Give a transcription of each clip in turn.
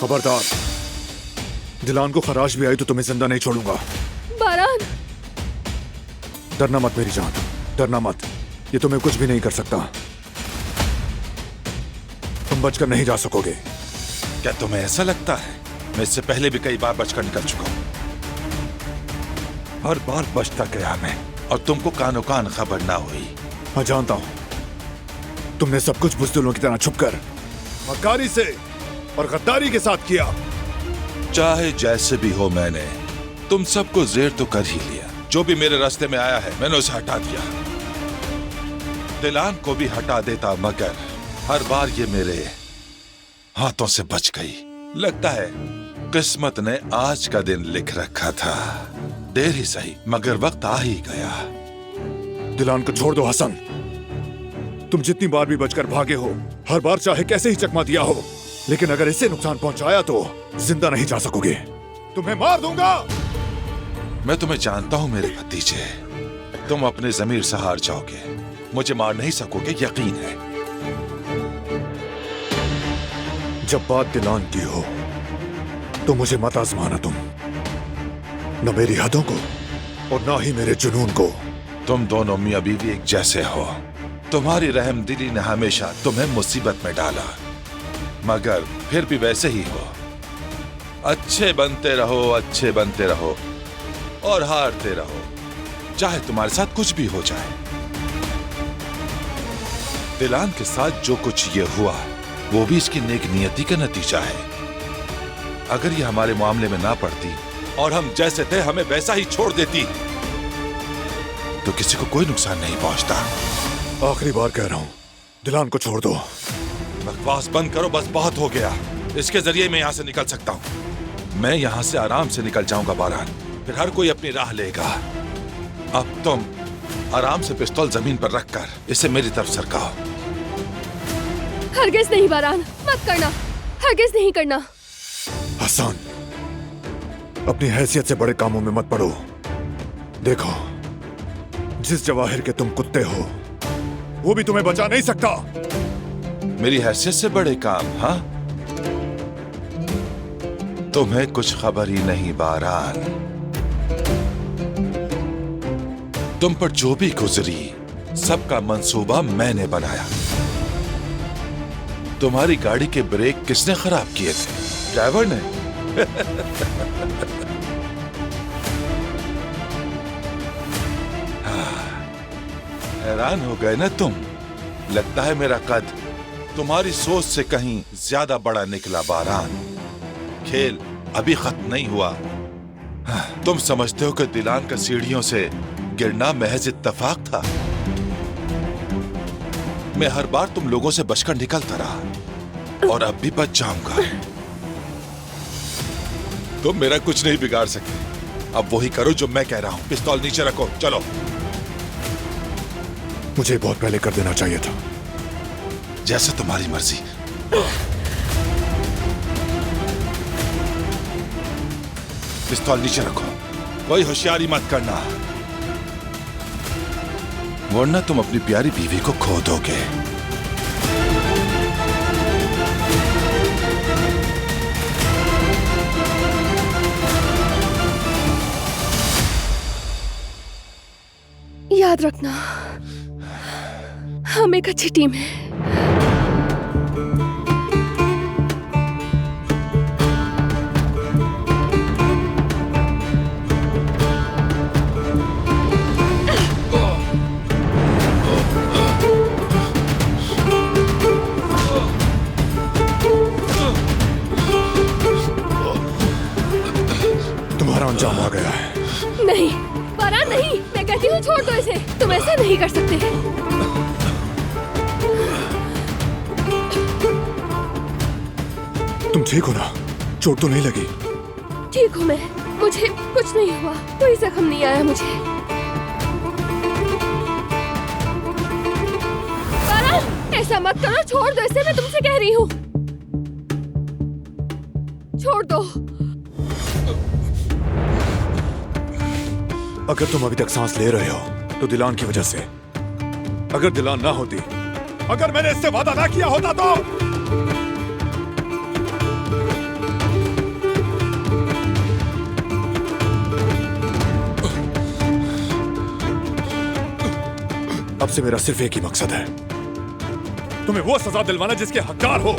खबरदार, दिलान को खराश भी आई तो तुम्हें जिंदा नहीं छोड़ूंगा। बारान, डरना मत मेरी जान, डरना मत। ये तुम्हें कुछ भी नहीं कर सकता। तुम बचकर नहीं जा सकोगे। क्या तुम्हें ऐसा लगता है? मैं इससे पहले भी कई बार बचकर निकल चुका हूं। हर बार बचता गया मैं, और तुमको कानो कान खबर ना हुई। मैं जानता हूं तुमने सब कुछ बुज़दिलों की तरह छुपकर मक्कारी से और गद्दारी के साथ किया। चाहे जैसे भी हो, मैंने तुम सबको जेर तो कर ही लिया। जो भी मेरे रास्ते में आया है मैंने उसे हटा दिया। दिलान को भी हटा देता, मगर हर बार ये मेरे हाथों से बच गई। लगता है किस्मत ने आज का दिन लिख रखा था। देर ही सही, मगर वक्त आ ही गया। दिलान को छोड़ दो हसन। तुम जितनी बार भी बचकर भागे हो, हर बार चाहे कैसे ही चकमा दिया हो, लेकिन अगर इससे नुकसान पहुंचाया तो जिंदा नहीं जा सकोगे। तुम्हें मार दूंगा। मैं तुम्हें जानता हूं मेरे भतीजे। तुम अपने जमीर से हार जाओगे, मुझे मार नहीं सकोगे, यकीन है। जब बात दिलान की हो तो मुझे मत आजमाना तुम, न मेरी हदों को और ना ही मेरे जुनून को। तुम दोनों मियां बीवी एक जैसे हो। तुम्हारी रहमदिली ने हमेशा तुम्हें मुसीबत में डाला, मगर फिर भी वैसे ही हो। अच्छे बनते रहो, अच्छे बनते रहो और हारते रहो, चाहे तुम्हारे साथ कुछ भी हो जाए। दिलान के साथ जो कुछ ये हुआ वो भी इसकी नेक नियति का नतीजा है। अगर ये हमारे मामले में ना पड़ती और हम जैसे थे हमें वैसा ही छोड़ देती तो किसी को कोई नुकसान नहीं पहुंचता। आखिरी बार कह रहा हूं, दिलान को छोड़ दो। बकवास बंद करो, बस बहुत हो गया। इसके जरिए मैं यहां से निकल सकता हूं। मैं यहां से आराम से निकल जाऊंगा बारान, फिर हर कोई अपनी राह लेगा। अब तुम आराम से पिस्तौल जमीन पर रखकर इसे मेरी तरफ सरकाओ। हरगिज नहीं बारान, मत करना, हरगिज नहीं करना। हसन, अपनी हैसियत से बड़े कामों में मत पड़ो। देखो, जिस जवाहिर के तुम कुत्ते हो वो भी तुम्हें बचा नहीं सकता। मेरी हैसियत से बड़े काम? हाँ, तुम्हें कुछ खबर ही नहीं बारान। तुम पर जो भी गुजरी सबका मंसूबा मैंने बनाया। तुम्हारी गाड़ी के ब्रेक किसने खराब किए थे? ड्राइवर ने। हैरान हो गए ना तुम? लगता है मेरा कद तुम्हारी सोच से कहीं ज्यादा बड़ा निकला बारान। खेल अभी खत्म नहीं हुआ। तुम समझते हो कि दिलान का सीढ़ियों से गिरना महज इत्तेफाक था? मैं हर बार तुम लोगों से बचकर निकलता रहा और अब भी बच जाऊंगा। तुम मेरा कुछ नहीं बिगाड़ सकते। अब वही करो जो मैं कह रहा हूं। पिस्तौल नीचे रखो, चलो। मुझे बहुत पहले कर देना चाहिए था। जैसे तुम्हारी मर्जी। पिस्तौल नीचे रखो, कोई होशियारी मत करना, वरना तुम अपनी प्यारी बीवी को खो दोगे। याद रखना, हम एक अच्छी टीम है। तुम्हारा अंजाम आ गया है। नहीं बारान, नहीं, मैं कहती हूँ छोड़ दो इसे। तुम ऐसा नहीं कर सकते। तुम ठीक हो ना? चोट तो नहीं लगी? ठीक हूँ मैं, मुझे कुछ नहीं हुआ, कोई जख्म नहीं आया मुझे। बारान, ऐसा मत करो, छोड़ दो इसे, मैं तुमसे कह रही हूँ। छोड़ दो। अगर तुम अभी तक सांस ले रहे हो तो दिलान की वजह से। अगर दिलान ना होती, अगर मैंने इससे वादा ना किया होता तो अब से मेरा सिर्फ एक ही मकसद है, तुम्हें वो सजा दिलवाना जिसके हकदार हो।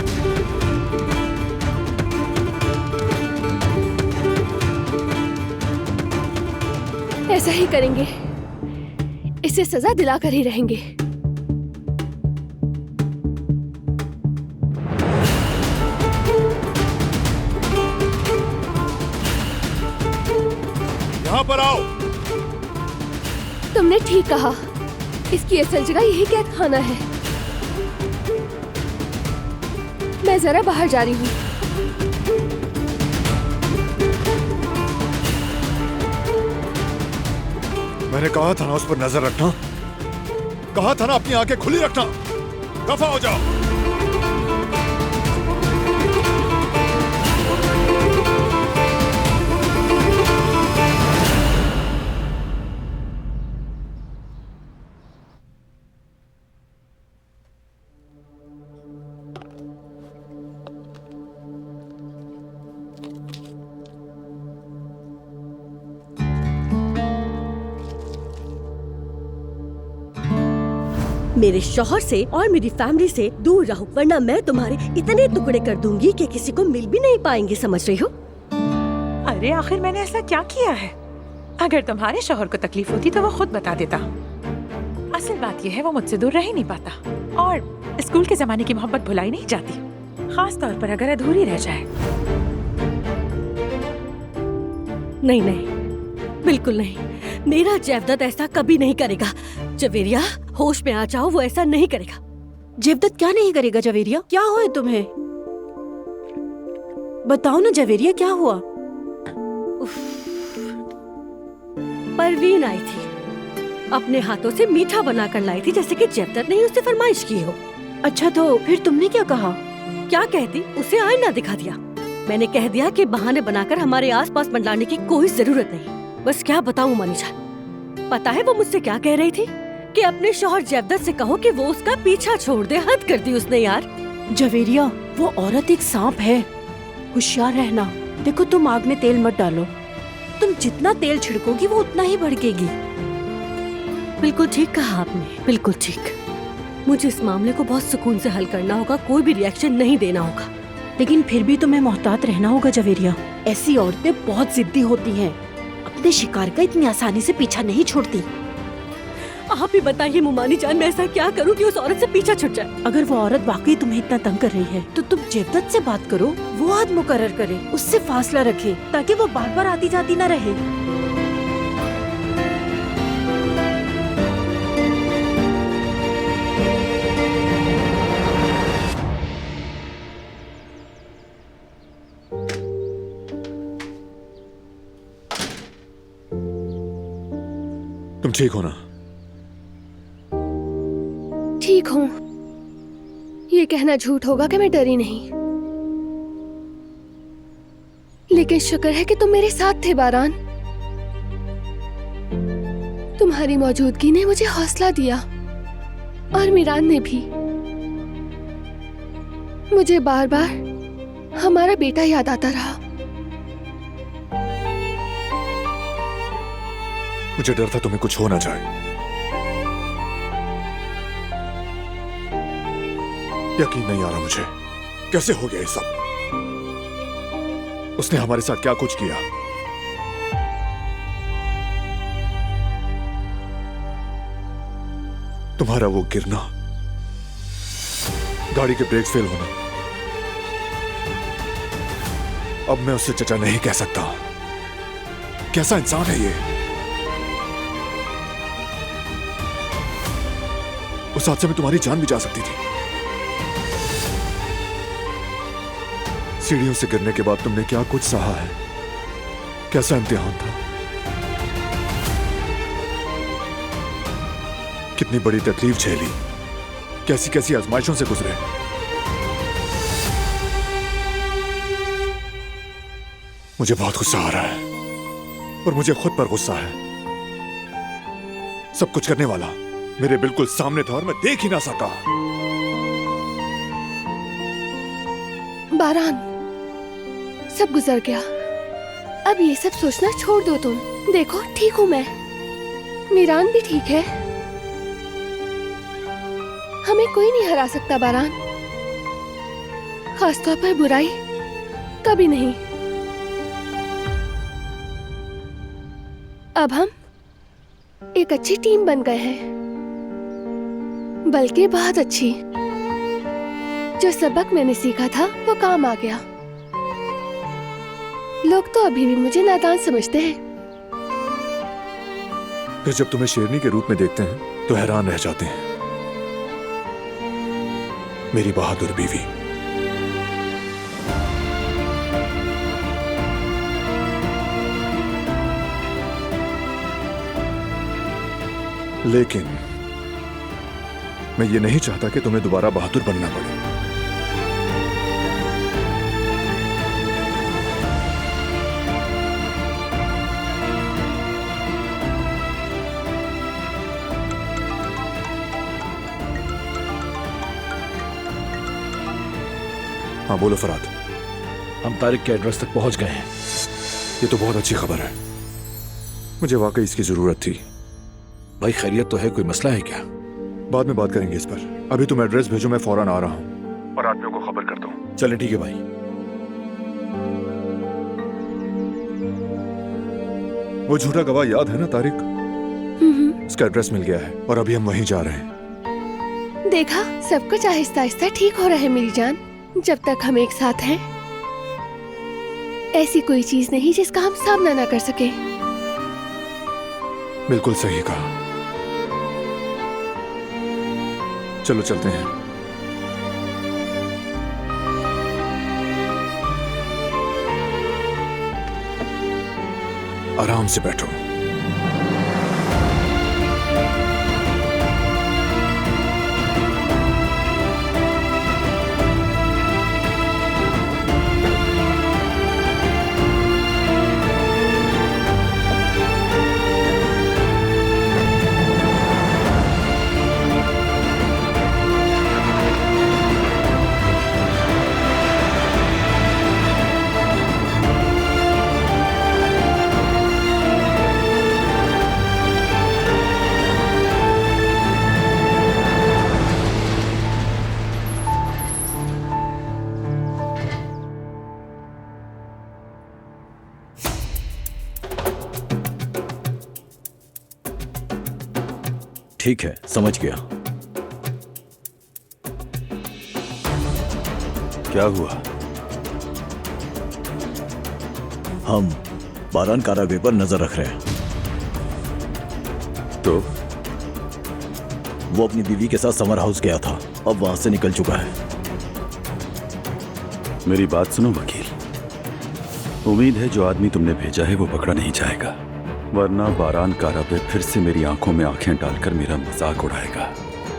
ऐसा ही करेंगे, इसे सजा दिलाकर ही रहेंगे। यहाँ पर आओ। तुमने ठीक कहा, इसकी असल जगह यही कैद खाना है। मैं जरा बाहर जा रही हूँ। मैंने कहा था ना उस पर नजर रखना, कहा था ना अपनी आंखें खुली रखना। दफा हो जाओ। मेरे शौहर से और मेरी फैमिली से दूर रहो, वरना मैं तुम्हारे इतने टुकड़े कर दूंगी कि किसी को मिल भी नहीं पाएंगे, समझ रही हो? अरे आखिर मैंने ऐसा क्या किया है? अगर तुम्हारे शौहर को तकलीफ होती तो वो खुद बता देता। असल बात यह है वो मुझसे दूर रह ही नहीं पाता, और स्कूल के जमाने की मोहब्बत भुलाई नहीं जाती, खास तौर पर अगर अधूरी रह जाए। नहीं नहीं, बिल्कुल नहीं। मेरा जेवदत ऐसा कभी नहीं करेगा। जवेरिया, होश में आ जाओ, वो ऐसा नहीं करेगा। जेवदत क्या नहीं करेगा? जवेरिया, क्या हुआ तुम्हें? बताओ ना जवेरिया, क्या हुआ? परवीन आई थी, अपने हाथों से मीठा बनाकर लाई थी, जैसे कि जेवदत ने उससे फरमाइश की हो। अच्छा, तो फिर तुमने क्या कहा? क्या कहती? उसे आईना दिखा दिया। मैंने कह दिया कि बहाने बनाकर हमारे आसपास मंडलाने की कोई जरूरत नहीं। बस क्या बताऊं मनी जान, पता है वो मुझसे क्या कह रही थी? कि अपने शौहर जेवदत से कहो कि वो उसका पीछा छोड़ दे। हद कर दी उसने यार। जवेरिया, वो औरत एक सांप है, होशियार रहना। देखो, तुम आग में तेल मत डालो, तुम जितना तेल छिड़कोगी वो उतना ही भड़केगी। बिल्कुल ठीक कहा आपने, बिल्कुल ठीक। मुझे इस मामले को बहुत सुकून से हल करना होगा, कोई भी रिएक्शन नहीं देना होगा। लेकिन फिर भी तुम्हें मोहतात रहना होगा जवेरिया। ऐसी औरतें बहुत जिद्दी होती हैं, अपने शिकार का इतनी आसानी से पीछा नहीं छोड़ती। आप ही बताइए मुमानी जान, मैं ऐसा क्या करूं कि उस औरत से पीछा छूट जाए? अगर वो औरत वाकई तुम्हें इतना तंग कर रही है तो तुम जेवदत से बात करो, वो हद मुकर्रर करे, उससे फासला रखे, ताकि वो बार बार आती जाती न रहे। तुम ठीक हो ना? ठीक हूँ। ये कहना झूठ होगा कि मैं डरी नहीं, लेकिन शुक्र है कि तुम मेरे साथ थे बारान। तुम्हारी मौजूदगी ने मुझे हौसला दिया, और मीरान ने भी। मुझे बार बार हमारा बेटा याद आता रहा। मुझे डर था तुम्हें कुछ हो ना जाए। यकीन नहीं आ रहा मुझे, कैसे हो गया ये सब? उसने हमारे साथ क्या कुछ किया? तुम्हारा वो गिरना, गाड़ी के ब्रेक फेल होना, अब मैं उससे चचा नहीं कह सकता। कैसा इंसान है ये? उस हादसे में तुम्हारी जान भी जा सकती थी। सीढ़ियों से गिरने के बाद तुमने क्या कुछ सहा है, कैसा इम्तिहान था, कितनी बड़ी तकलीफ झेली, कैसी कैसी आजमाइशों से गुजरे। मुझे बहुत गुस्सा आ रहा है, और मुझे खुद पर गुस्सा है। सब कुछ करने वाला मेरे बिल्कुल सामने था और मैं देख ही ना सका। बारान, सब गुजर गया, अब ये सब सोचना छोड़ दो तुम। देखो, ठीक हूँ मैं, मीरान भी ठीक है। हमें कोई नहीं हरा सकता बारान, खासतौर पर बुराई कभी नहीं। अब हम एक अच्छी टीम बन गए हैं, बल्कि बहुत अच्छी। जो सबक मैंने सीखा था वो काम आ गया। लोग तो अभी भी मुझे नादान समझते हैं। फिर जब तुम्हें शेरनी के रूप में देखते हैं तो हैरान रह जाते हैं। मेरी बहादुर बीवी। लेकिन मैं ये नहीं चाहता कि तुम्हें दोबारा बहादुर बनना पड़े। हाँ बोलो फराद। हम तारिक के एड्रेस तक पहुंच गए हैं। ये तो बहुत अच्छी खबर है, मुझे वाकई इसकी जरूरत थी। भाई खैरियत तो है, कोई मसला है क्या? बाद में बात करेंगे इस पर। अभी तुम एड्रेस भेजो, मैं फौरन आ रहा हूँ और आदमियों को खबर करता हूँ। चले ठीक है भाई। वो झूठा गवाह याद है ना तारिक? उसका एड्रेस मिल गया है और अभी हम वहीं जा रहे हैं। देखा, सब कुछ आहिस्ता आहिस्ता ठीक हो रहा है मेरी जान। जब तक हम एक साथ हैं, ऐसी कोई चीज नहीं जिसका हम सामना ना कर सके। बिल्कुल सही कहा। चलो चलते हैं। आराम से बैठो। ठीक है, समझ गया। क्या हुआ? हम बारान कारागृह पर नजर रख रहे हैं। तो वो अपनी बीवी के साथ समर हाउस गया था, अब वहां से निकल चुका है। मेरी बात सुनो वकील, उम्मीद है जो आदमी तुमने भेजा है वो पकड़ा नहीं जाएगा, वरना बारान काराबे फिर से मेरी आंखों में आंखें डालकर मेरा मजाक उड़ाएगा।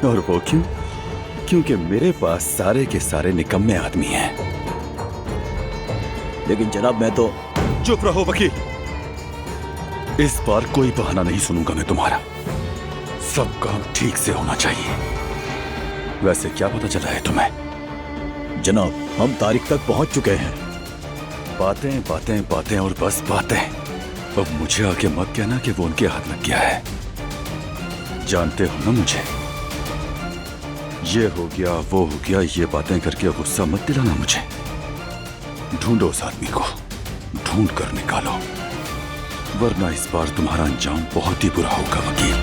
और वो क्यों? क्योंकि मेरे पास सारे के सारे निकम्मे आदमी हैं। लेकिन जनाब, मैं तो... चुप रहो वकील, इस बार कोई बहाना नहीं सुनूंगा मैं तुम्हारा। सब काम ठीक से होना चाहिए। वैसे क्या पता चला है तुम्हें? जनाब, हम तारिक तक पहुंच चुके हैं। बातें बातें बातें और बस बातें। अब मुझे आके मत कहना कि वो उनके हाथ लग गया है। जानते हो ना मुझे, ये हो गया वो हो गया, ये बातें करके गुस्सा मत दिलाना मुझे। ढूंढो उस आदमी को, ढूंढ कर निकालो, वरना इस बार तुम्हारा अंजाम बहुत ही बुरा होगा वकील।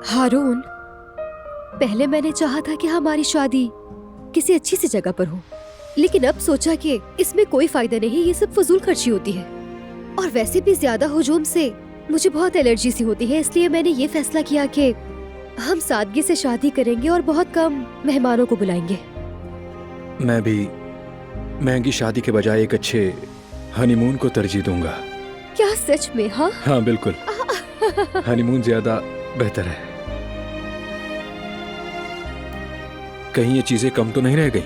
हारून, पहले मैंने चाहा था कि हमारी शादी किसी अच्छी सी जगह पर हो, लेकिन अब सोचा कि इसमें कोई फायदा नहीं, ये सब फजूल खर्ची होती है। और वैसे भी ज्यादा हुजूम से मुझे बहुत एलर्जी सी होती है, इसलिए मैंने ये फैसला किया कि हम सादगी से शादी करेंगे और बहुत कम मेहमानों को बुलाएंगे। मैं भी महंगी शादी के बजाय एक अच्छे हनीमून को तरजीह दूंगा। क्या सच में? हाँ हाँ बिल्कुल, हनीमून ज्यादा बेहतर है। कहीं ये चीजें कम तो नहीं रह गई?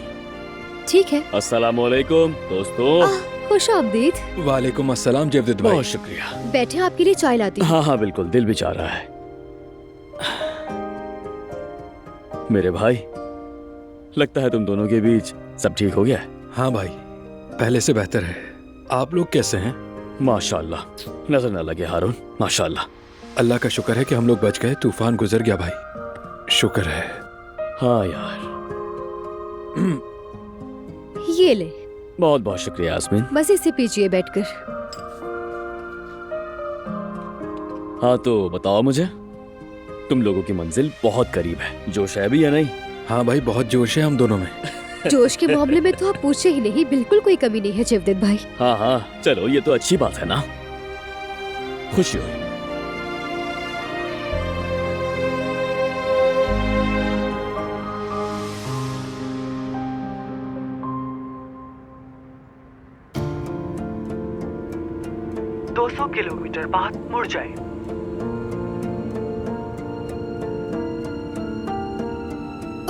ठीक है। अस्सलामुअलैकुम दोस्तों। खुश आमदीद। वालेकुम अस्सलाम जवदत भाई। बहुत शुक्रिया। बैठे, आपके लिए चाय लाती हूँ। हाँ हाँ बिल्कुल, दिल भी चाह रहा है। मेरे भाई, लगता है तुम दोनों के बीच सब ठीक हो गया है। हाँ भाई, पहले से बेहतर है। आप लोग कैसे हैं? माशाल्लाह, नजर न लगे हारून, माशाल्लाह। अल्लाह का शुक्र है कि हम लोग बच गए। तूफान गुजर गया भाई, शुक्र है। हाँ यार, ये ले, बहुत बहुत शुक्रिया यास्मीन। बस इसे पीजिए बैठकर। हाँ तो बताओ मुझे, तुम लोगों की मंजिल बहुत करीब है, जोश है भी या नहीं? हाँ भाई, बहुत जोश है हम दोनों में। जोश के मामले में तो आप पूछे ही नहीं, बिल्कुल कोई कमी नहीं है जवदत भाई। हाँ हाँ, चलो ये तो अच्छी बात है ना, खुशी हुई। किलोमीटर बाद मुड़ जाए।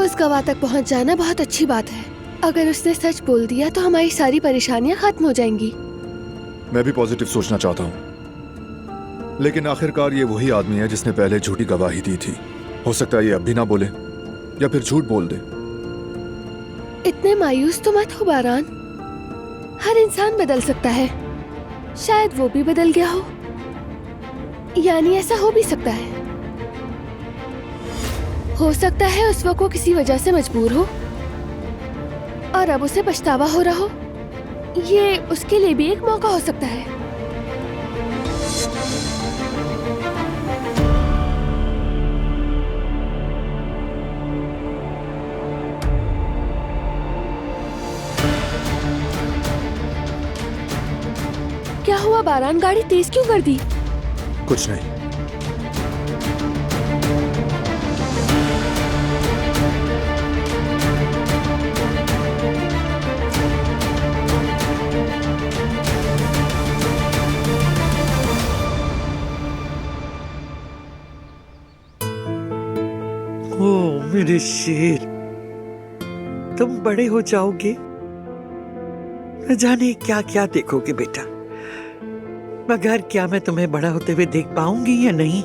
उस गवाह तक पहुंच जाना बहुत अच्छी बात है। अगर उसने सच बोल दिया तो हमारी सारी परेशानियां खत्म हो जाएंगी। मैं भी पॉजिटिव सोचना चाहता हूँ, लेकिन आखिरकार ये वही आदमी है जिसने पहले झूठी गवाही दी थी। हो सकता है ये अब भी ना बोले या फिर झूठ बोल दे। इतने मायूस तो मत हो बारान, हर इंसान बदल सकता है। शायद वो भी बदल गया हो, यानी ऐसा हो भी सकता है। हो सकता है उस वक्त वो किसी वजह से मजबूर हो और अब उसे पछतावा हो रहा हो। ये उसके लिए भी एक मौका हो सकता है। क्या हुआ बारान, गाड़ी तेज क्यों कर दी? कुछ नहीं। ओ मेरे शेर, तुम बड़े हो जाओगे, न जाने क्या क्या देखोगे बेटा। मगर क्या मैं तुम्हें बड़ा होते हुए देख पाऊंगी या नहीं,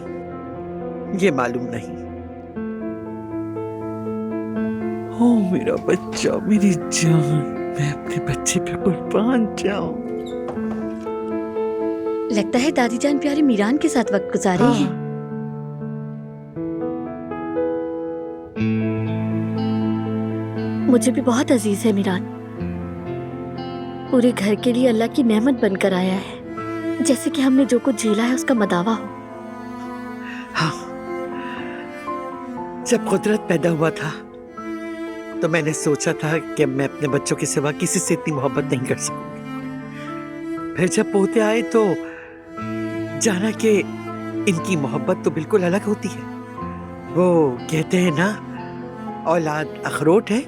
ये मालूम नहीं। ओ मेरा बच्चा, मेरी जान, मैं अपने बच्चे पे कुर्बान जाऊं। लगता है दादी जान प्यारी मीरान के साथ वक्त गुजार रही हैं। मुझे भी बहुत अजीज है मीरान। पूरे घर के लिए अल्लाह की नेमत बनकर आया है, जैसे कि हमने जो कुछ झेला है उसका मदावा हो। हाँ, जब कुदरत पैदा हुआ था तो मैंने सोचा था कि मैं अपने बच्चों के सिवा किसी से इतनी मोहब्बत नहीं कर सकूंगी। फिर जब पोते आए तो जाना कि इनकी मोहब्बत तो बिल्कुल अलग होती है। वो कहते हैं ना, औलाद अखरोट है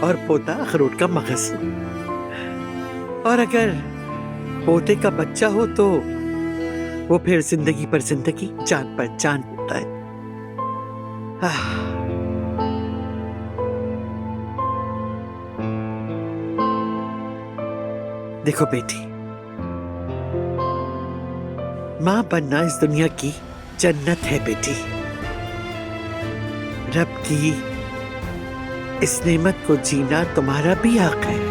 और पोता अखरोट का मगज। और अगर पोते का बच्चा हो तो वो फिर जिंदगी पर जिंदगी, चांद पर चांद होता है। देखो बेटी, मां बनना इस दुनिया की जन्नत है बेटी। रब की इस नेमत को जीना तुम्हारा भी हक है।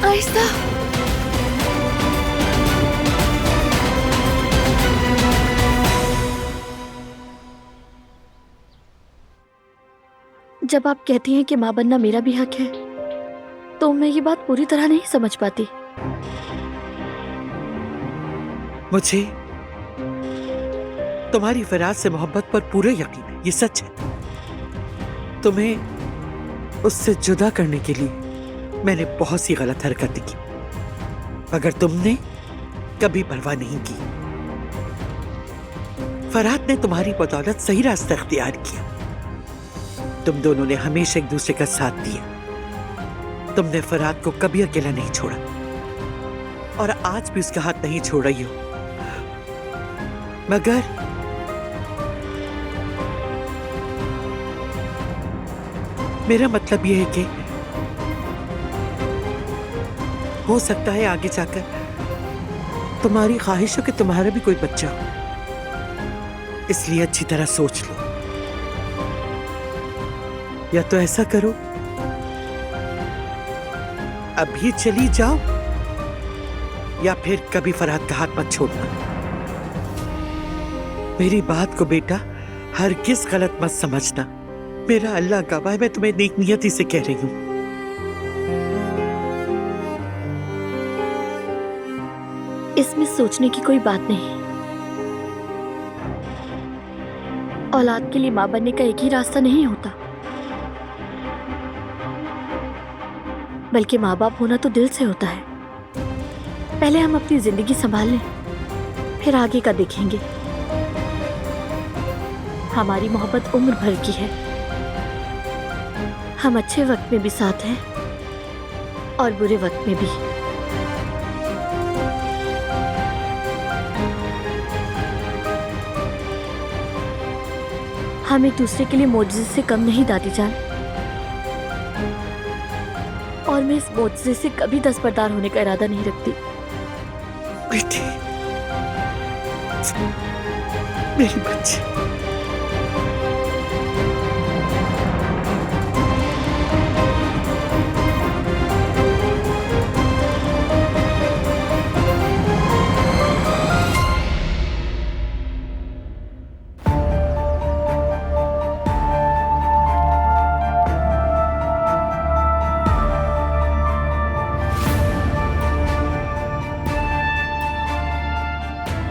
आहिस्ता। जब आप कहती हैं कि माँ बनना मेरा भी हक है, तो मैं ये बात पूरी तरह नहीं समझ पाती। मुझे तुम्हारी फराज से मोहब्बत पर पूरा यकीन है। ये सच है। तुम्हें उससे जुदा करने के लिए मैंने बहुत सी गलत हरकतें की, मगर तुमने कभी परवाह नहीं की। फरहाद ने तुम्हारी बदौलत सही रास्ता इख्तियार किया। तुम दोनों ने हमेशा एक दूसरे का साथ दिया। तुमने फरहाद को कभी अकेला नहीं छोड़ा और आज भी उसका हाथ नहीं छोड़ रही हो। मगर मेरा मतलब यह है कि हो सकता है आगे जाकर तुम्हारी ख्वाहिश हो कि तुम्हारा भी कोई बच्चा हो, इसलिए अच्छी तरह सोच लो। या तो ऐसा करो, अभी चली जाओ, या फिर कभी फरहाद का हाथ मत छोड़ना। मेरी बात को बेटा हरगिज़ गलत मत समझना। मेरा अल्लाह गवाह है, मैं तुम्हें नेक नियति से कह रही हूं। इसमें सोचने की कोई बात नहीं। औलाद के लिए माँ बनने का एक ही रास्ता नहीं होता, बल्कि माँ बाप होना तो दिल से होता है। पहले हम अपनी जिंदगी संभाल लें, फिर आगे का देखेंगे। हमारी मोहब्बत उम्र भर की है। हम अच्छे वक्त में भी साथ हैं और बुरे वक्त में भी। हम एक दूसरे के लिए मोजज़े से कम नहीं दादी जान, और मैं इस मोजज़े से कभी दस्तबरदार होने का इरादा नहीं रखती। बेटी, मेरी बच्ची,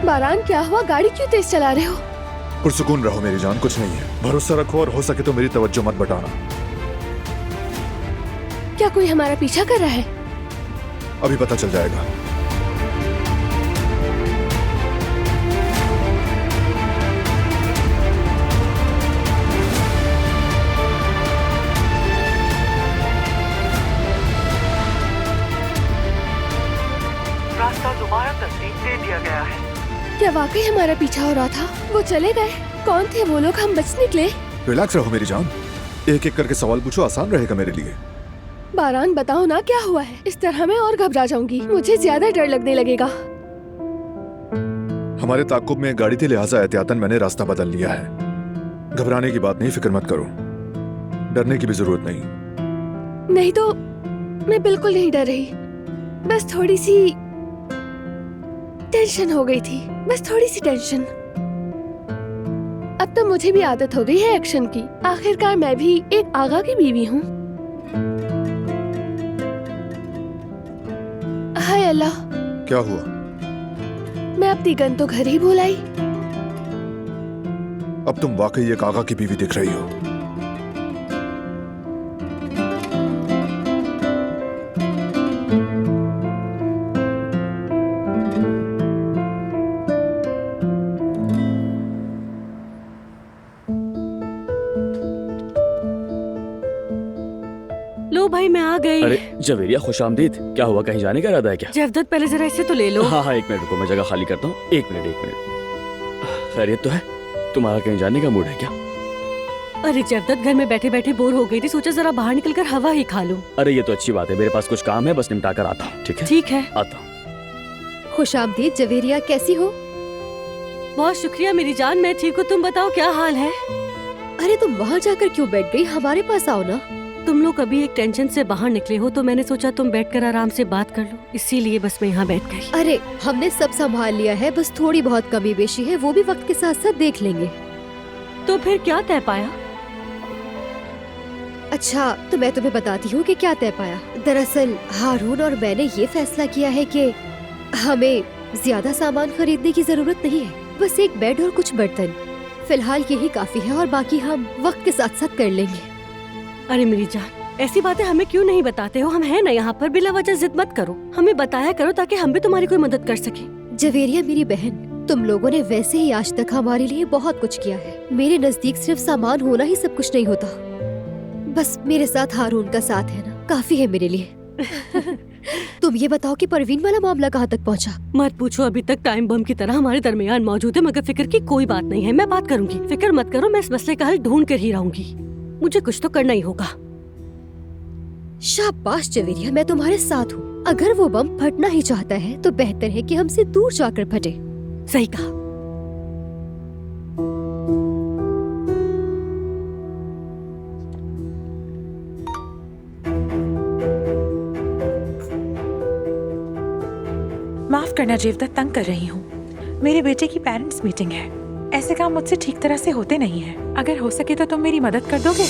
बारान क्या हुआ? गाड़ी क्यों तेज चला रहे हो? पुरसुकून रहो मेरी जान, कुछ नहीं है। भरोसा रखो और हो सके तो मेरी तवज्जो मत बटाना। क्या कोई हमारा पीछा कर रहा है? अभी पता चल जाएगा। रास्ता दोबारा तस्दीक दे दिया गया है। क्या वाकई हमारा पीछा हो रहा था? वो चले गए? कौन थे वो लोग? हम बच निकले? रिलैक्स रहो मेरी जान, एक एक करके सवाल पूछो, आसान रहेगा मेरे लिए। बारान बताओ ना क्या हुआ है? इस तरह मैं और घबरा जाऊंगी, मुझे ज्यादा डर लगने लगेगा। हमारे ताकुब में एक गाड़ी थी, लिहाजा एहतियातन मैंने रास्ता बदल लिया है। घबराने की बात नहीं, फिक्र मत करो, डरने की भी जरूरत नहीं। नहीं तो मैं बिल्कुल नहीं डर रही, बस थोड़ी सी टेंशन हो गई थी, बस थोड़ी सी टेंशन। अब तो मुझे भी आदत हो गई है एक्शन की। आखिरकार मैं भी एक आगा की बीवी हूँ। हाय अल्लाह, क्या हुआ? मैं अपनी गन तो घर ही भूल आई। अब तुम वाकई एक आगा की बीवी दिख रही हो। लो भाई, मैं आ गई। अरे जवेरिया, खुशामदीद। क्या हुआ, कहीं जाने का इरादा है क्या? जवदत, पहले जरा इसे तो ले लो। हाँ हाँ, एक मिनट रुको, मैं जगह खाली करता हूँ। एक मिनट। खैरियत तो है? तुम्हारा कहीं जाने का मूड है क्या? अरे जवदत, घर में बैठे बैठे बोर हो गई थी, सोचा जरा बाहर निकलकर हवा ही खा लूं। अरे ये तो अच्छी बात है, मेरे पास कुछ काम है, बस निपटा कर आता हूँ। ठीक है? ठीक है, आता हूँ। खुशामदीद जवेरिया, कैसी हो? बहुत शुक्रिया मेरी जान, मैं ठीक हूँ। तुम बताओ क्या हाल है? अरे तुम वहाँ जाकर क्यों बैठ गई? हमारे पास आओ ना। तुम लोग अभी एक टेंशन से बाहर निकले हो, तो मैंने सोचा तुम बैठकर आराम से बात कर लो, इसीलिए बस मैं यहाँ बैठ गई। अरे हमने सब संभाल लिया है, बस थोड़ी बहुत कमी बेशी है, वो भी वक्त के साथ साथ देख लेंगे। तो फिर क्या तय पाया? अच्छा, तो मैं तुम्हें बताती हूँ कि क्या तय पाया। दरअसल हारून और मैंने ये फैसला किया है कि हमें ज्यादा सामान खरीदने की जरूरत नहीं है, बस एक बेड और कुछ बर्तन। फिलहाल यही काफी है और बाकी हम वक्त के साथ साथ कर लेंगे। अरे मेरी जान, ऐसी बातें हमें क्यों नहीं बताते हो? हम हैं ना यहाँ पर, बिला वजह जिद मत करो, हमें बताया करो ताकि हम भी तुम्हारी कोई मदद कर सके। जवेरिया मेरी बहन, तुम लोगों ने वैसे ही आज तक हमारे लिए बहुत कुछ किया है। मेरे नजदीक सिर्फ सामान होना ही सब कुछ नहीं होता, बस मेरे साथ हारून का साथ है ना, काफी है मेरे लिए। तुम ये बताओ कि परवीन वाला मामला कहाँ तक पहुँचा? मत पूछो, अभी तक टाइम बम की तरह हमारे दरमियान मौजूद है, मगर फिक्र की कोई बात नहीं है। मैं बात करूंगी, फिक्र मत करो, मैं इस मसले का हल ढूंढ कर ही रहूंगी। मुझे कुछ तो करना ही होगा। शाबाश जवेरिया, मैं तुम्हारे साथ हूँ। अगर वो बम फटना ही चाहता है तो बेहतर है कि हमसे दूर जाकर फटे। सही कहा। माफ करना जेवदत्त, तंग कर रही हूँ। मेरे बेटे की पेरेंट्स मीटिंग है। ऐसे काम मुझसे ठीक तरह से होते नहीं हैं। अगर हो सके तो तुम मेरी मदद कर दोगे?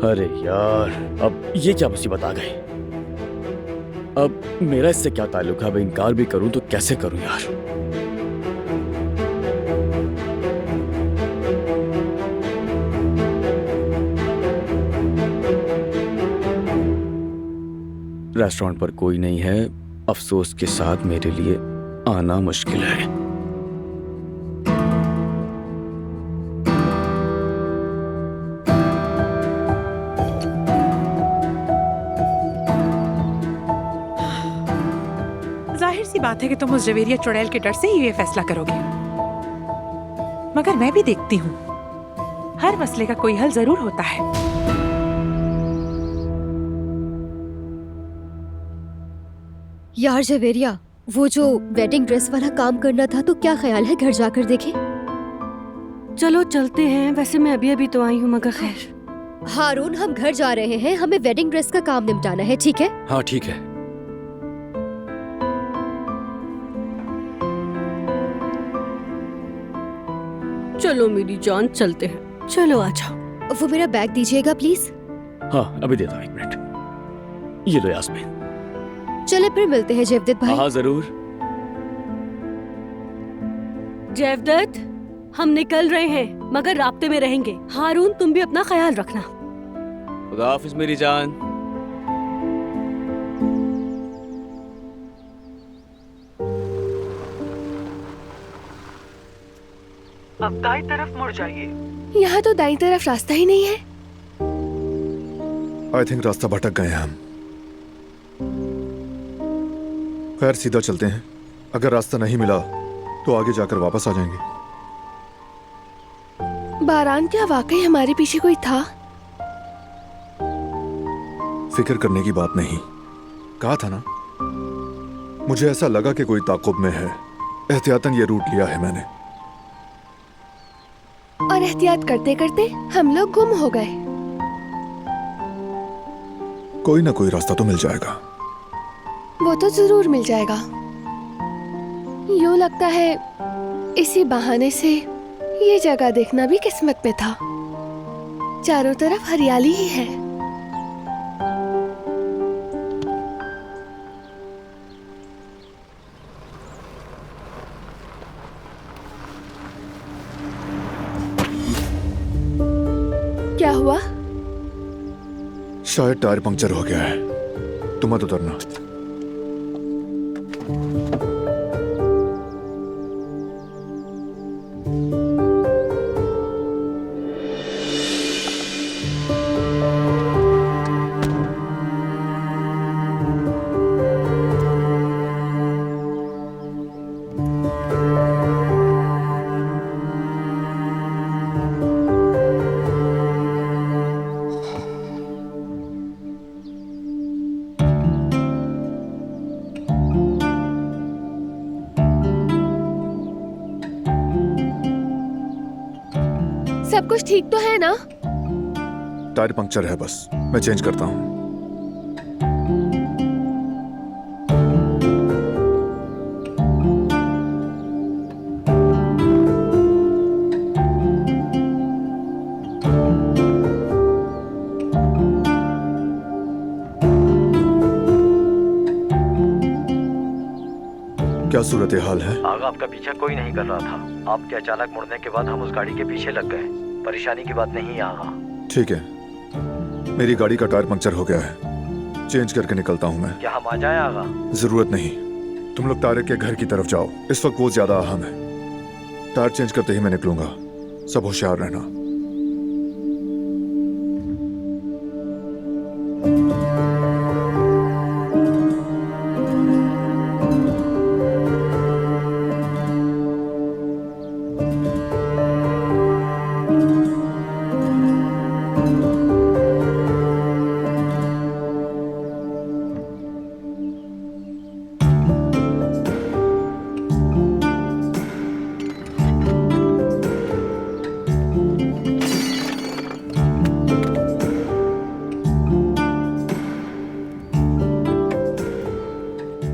अरे यार, अब ये क्या मुसीबत आ गई? अब मेरा इससे क्या ताल्लुक है? अब इनकार भी करूं तो कैसे करूं यार? रेस्टोरेंट पर कोई नहीं है, अफसोस के साथ मेरे लिए आना मुश्किल है। जाहिर सी बात है कि तुम उस जवेरिया चुड़ैल के डर से ही ये फैसला करोगे, मगर मैं भी देखती हूँ हर मसले का कोई हल जरूर होता है। यार जवेरिया, वो जो वेडिंग ड्रेस वाला काम करना था तो क्या ख्याल है घर जाकर देखें? चलो चलते हैं। वैसे मैं अभी अभी तो आई हूँ, मगर खैर। हारून, हम घर जा रहे हैं, हमें वेडिंग ड्रेस का काम निपटाना है, ठीक है? हाँ ठीक है। चलो मेरी जान, चलते हैं। चलो आ जाओ। वो मेरा बैग दीजिएगा प्लीज। हाँ अभी देता हूँ, 1 मिनट। ये लो यास्मीन। चले फिर मिलते हैं जेवदत्त भाई। हाँ जरूर। जेवदत्त, हम निकल रहे हैं, मगर राब्ते में रहेंगे। हारून, तुम भी अपना ख्याल रखना। खुदा हाफिज मेरी जान। अब दाईं तरफ मुड़ जाइए। यहाँ तो दाईं तरफ रास्ता ही नहीं है। आई थिंक रास्ता भटक गए हैं हम। खैर सीधा चलते हैं, अगर रास्ता नहीं मिला तो आगे जाकर वापस आ जाएंगे। बारान, क्या वाकई हमारे पीछे कोई था? फिक्र करने की बात नहीं, कहा था ना। मुझे ऐसा लगा कि कोई ताकुब में है, एहतियातन ये रूट लिया है मैंने। और एहतियात करते करते हम लोग गुम हो गए। कोई ना कोई रास्ता तो मिल जाएगा। वो तो जरूर मिल जाएगा। यूं लगता है इसी बहाने से ये जगह देखना भी किस्मत में था। चारों तरफ हरियाली ही है। क्या हुआ? शायद टायर पंक्चर हो गया है। तुम मत उतरना। सब कुछ ठीक तो है ना? टायर पंक्चर है बस, मैं चेंज करता हूँ। क्या सूरत हाल है? आगा आपका पीछा कोई नहीं कर रहा था। आपके अचानक मुड़ने के बाद हम उस गाड़ी के पीछे लग गए। परेशानी की बात नहीं आगा। ठीक है, मेरी गाड़ी का टायर पंक्चर हो गया है, चेंज करके निकलता हूँ मैं। क्या हम आ जाएं आगा? जरूरत नहीं, तुम लोग तारिक के घर की तरफ जाओ, इस वक्त वो ज्यादा अहम है। टायर चेंज करते ही मैं निकलूंगा, सब होशियार रहना।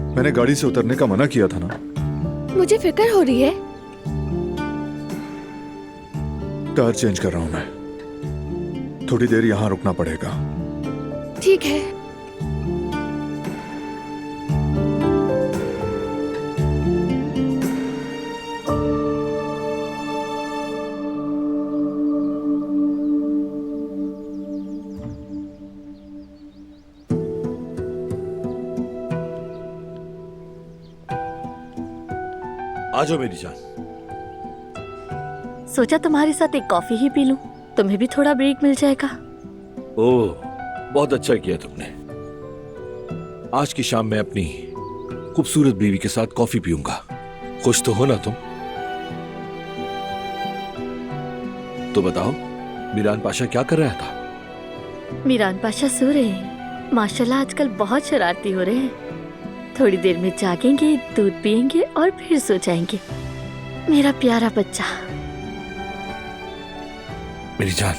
मैंने गाड़ी से उतरने का मना किया था ना। मुझे फिक्र हो रही है। टायर चेंज कर रहा हूं मैं, थोड़ी देर यहां रुकना पड़ेगा। ठीक है। आ जाओ मेरी जान। सोचा तुम्हारे साथ एक कॉफी ही पी लूं, तुम्हें भी थोड़ा ब्रेक मिल जाएगा। ओह, बहुत अच्छा किया तुमने। आज की शाम मैं अपनी खूबसूरत बीवी के साथ कॉफी पीऊंगा। खुश तो हो ना तुम? तो बताओ, मीरान पाशा क्या कर रहा था? मीरान पाशा सो रहे हैं। माशाल्लाह आजकल बहुत शरारती हो रहे हैं। थोड़ी देर में जागेंगे, दूध पियेंगे और फिर सो जाएंगे। मेरा प्यारा बच्चा। मेरी जान,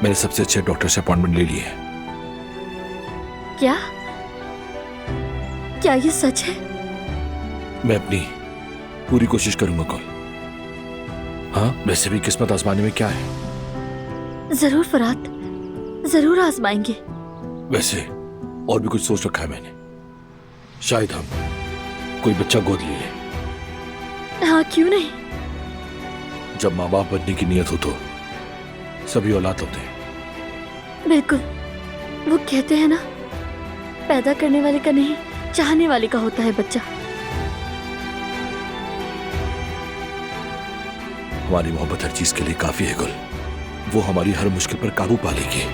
मैंने सबसे अच्छे डॉक्टर से अपॉइंटमेंट ले ली है। क्या क्या ये सच है? मैं अपनी पूरी कोशिश करूंगा कल। हाँ, वैसे भी किस्मत आजमाने में क्या है। जरूर फरात, जरूर आजमाएंगे। वैसे और भी कुछ सोच रखा है मैंने। शायद हम कोई बच्चा गोद ले लें। हाँ, क्यों नहीं। जब माँ बाप बनने की नियत हो तो सभी औलाद होते हैं। बिल्कुल, वो कहते हैं ना, पैदा करने वाले का नहीं, चाहने वाले का होता है बच्चा। हमारी मोहब्बत हर चीज के लिए काफी है गुल। वो हमारी हर मुश्किल पर काबू पा लेगी।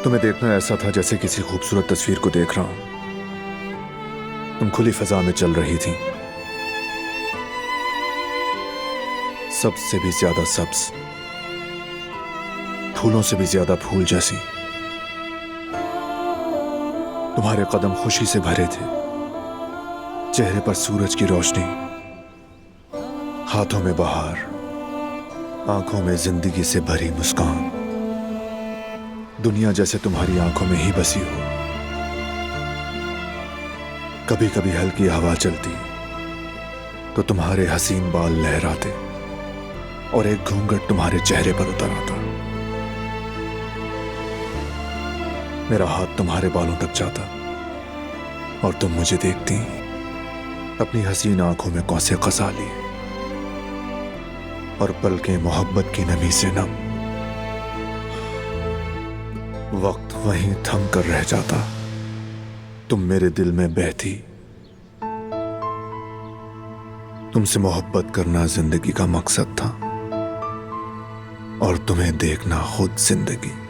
तुम्हें देखना ऐसा था जैसे किसी खूबसूरत तस्वीर को देख रहा हूं। तुम खुली फजा में चल रही थी, सबसे भी ज्यादा सब्ज, फूलों से भी ज्यादा फूल जैसी। तुम्हारे कदम खुशी से भरे थे, चेहरे पर सूरज की रोशनी, हाथों में बहार, आंखों में जिंदगी से भरी मुस्कान। दुनिया जैसे तुम्हारी आंखों में ही बसी हो। कभी कभी हल्की हवा चलती तो तुम्हारे हसीन बाल लहराते और एक घूंघट तुम्हारे चेहरे पर उतर आता। मेरा हाथ तुम्हारे बालों तक जाता और तुम मुझे देखती, अपनी हसीन आंखों में कौसे खसा लिए और पलकें मोहब्बत की नमी से नम। वक्त वहीं थम कर रह जाता, तुम मेरे दिल में बहती। तुमसे मोहब्बत करना जिंदगी का मकसद था और तुम्हें देखना खुद जिंदगी।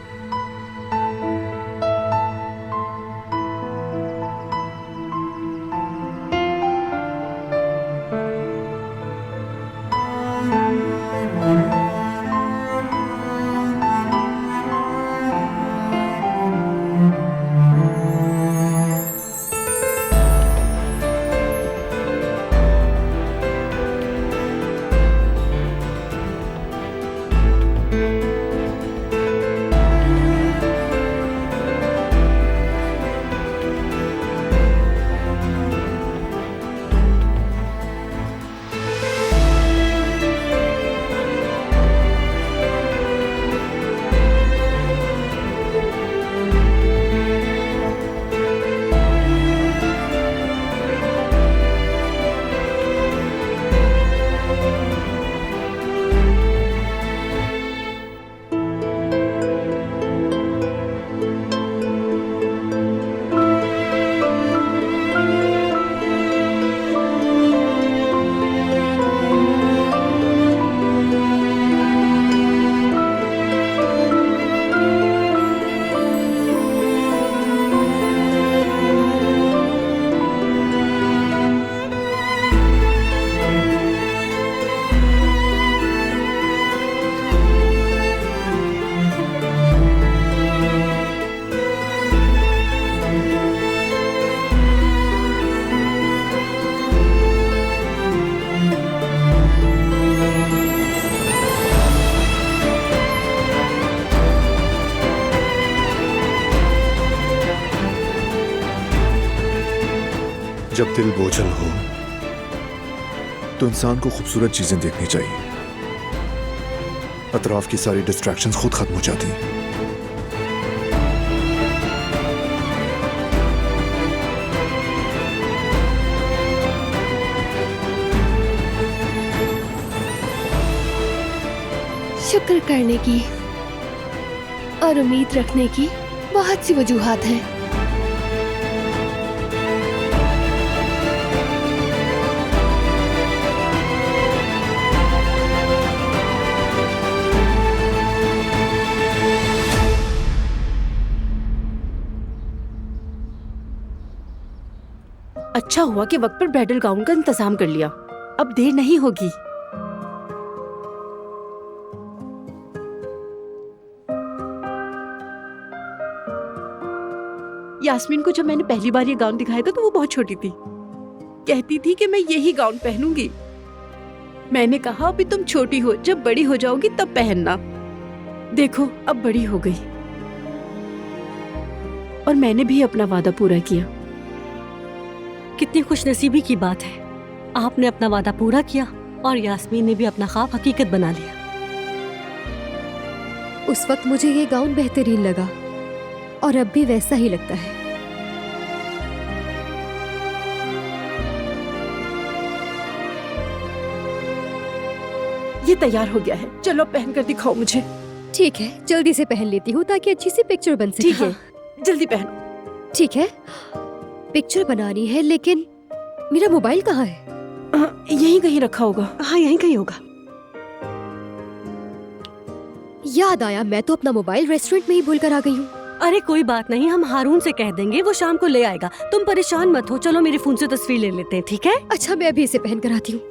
जब दिल बोझल हो तो इंसान को खूबसूरत चीजें देखनी चाहिए। अतराफ की सारी डिस्ट्रैक्शंस खुद खत्म हो जाती हैं। शुक्र करने की और उम्मीद रखने की बहुत सी वजूहात हैं। अच्छा हुआ कि वक्त पर ब्राइडल गाउन का इंतजाम कर लिया, अब देर नहीं होगी। यास्मीन को जब मैंने पहली बार ये गाउन दिखाया था तो वो बहुत छोटी थी, कहती थी कि मैं यही गाउन पहनूंगी। मैंने कहा अभी तुम छोटी हो, जब बड़ी हो जाओगी तब पहनना। देखो अब बड़ी हो गई और मैंने भी अपना वादा पूरा किया। कितनी खुशनसीबी की बात है, आपने अपना वादा पूरा किया और यास्मीन ने भी अपना ख्वाब हकीकत बना लिया। उस वक्त मुझे ये गाउन बेहतरीन लगा और अब भी वैसा ही लगता है। ये तैयार हो गया है, चलो पहन कर दिखाओ मुझे। ठीक है, जल्दी से पहन लेती हूँ ताकि अच्छी सी पिक्चर बन सके। ठीक है, जल्दी पहनो। ठीक है, पिक्चर बनानी है, लेकिन मेरा मोबाइल कहाँ है? यहीं कहीं रखा होगा। हाँ यहीं कहीं होगा। याद आया, मैं तो अपना मोबाइल रेस्टोरेंट में ही भूल कर आ गई हूँ। अरे कोई बात नहीं, हम हारून से कह देंगे, वो शाम को ले आएगा। तुम परेशान मत हो, चलो मेरे फोन से तस्वीर ले लेते हैं, ठीक है? अच्छा, मैं अभी इसे पहन कर आती हूँ।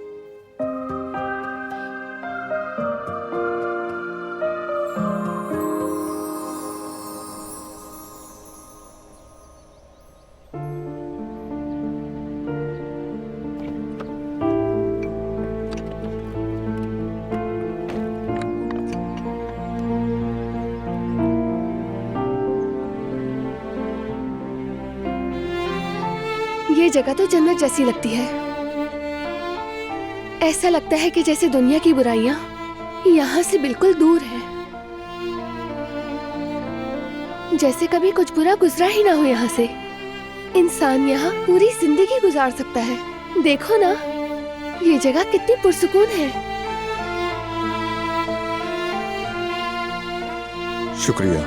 ये जगह तो जन्नत जैसी लगती है। ऐसा लगता है कि जैसे दुनिया की बुराइयां यहाँ से बिल्कुल दूर है, जैसे कभी कुछ बुरा गुजरा ही ना हो यहाँ से। इंसान यहाँ पूरी जिंदगी गुजार सकता है। देखो ना, ये जगह कितनी पुरसुकून है। शुक्रिया,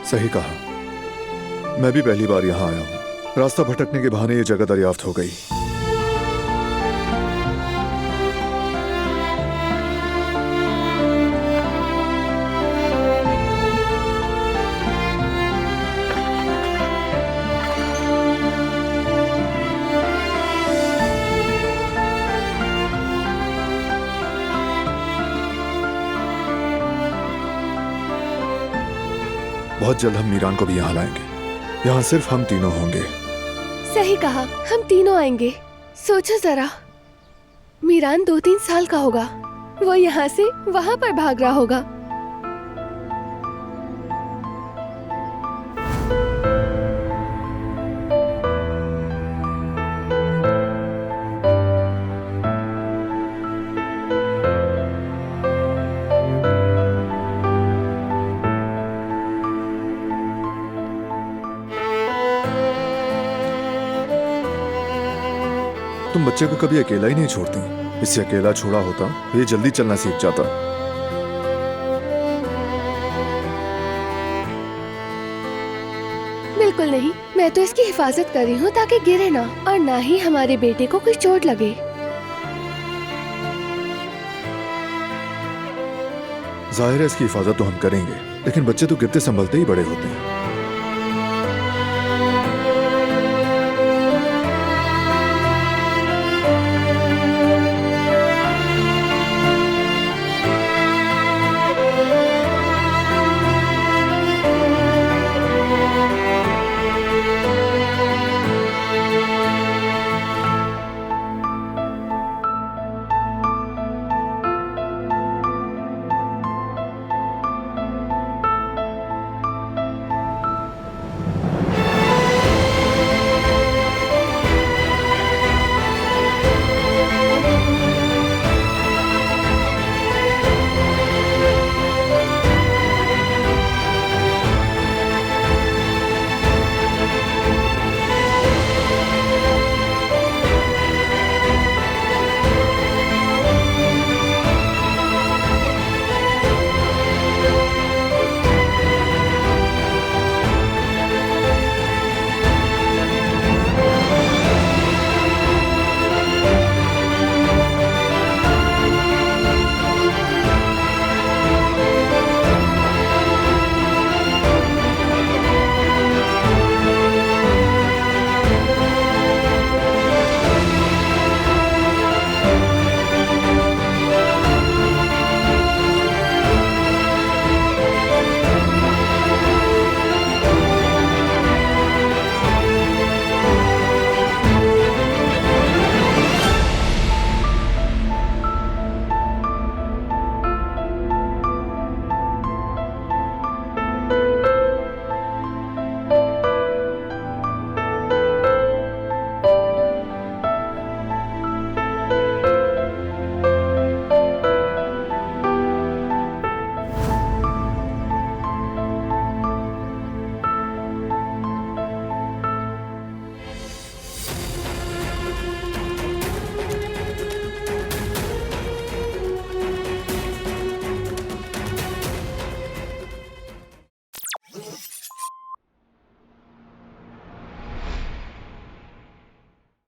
सही कहा। मैं भी पहली बार यहाँ आया हूँ। रास्ता भटकने के बहाने ये जगह दरियाफ्त हो गई। बहुत जल्द हम मीरान को भी यहाँ लाएंगे। यहाँ सिर्फ हम तीनों होंगे। सही कहा, हम तीनों आएंगे। सोचो जरा, मीरान 2-3 साल का होगा, वो यहाँ से वहाँ पर भाग रहा होगा। तुम बच्चे को कभी अकेला ही नहीं छोड़ती। इससे अकेला छोड़ा होता ये जल्दी चलना सीख जाता। बिल्कुल नहीं, मैं तो इसकी हिफाजत कर रही हूँ ताकि गिरे ना, और ना ही हमारे बेटे को कोई चोट लगे। जाहिर है इसकी हिफाजत तो हम करेंगे, लेकिन बच्चे तो गिरते संभलते ही बड़े होते हैं।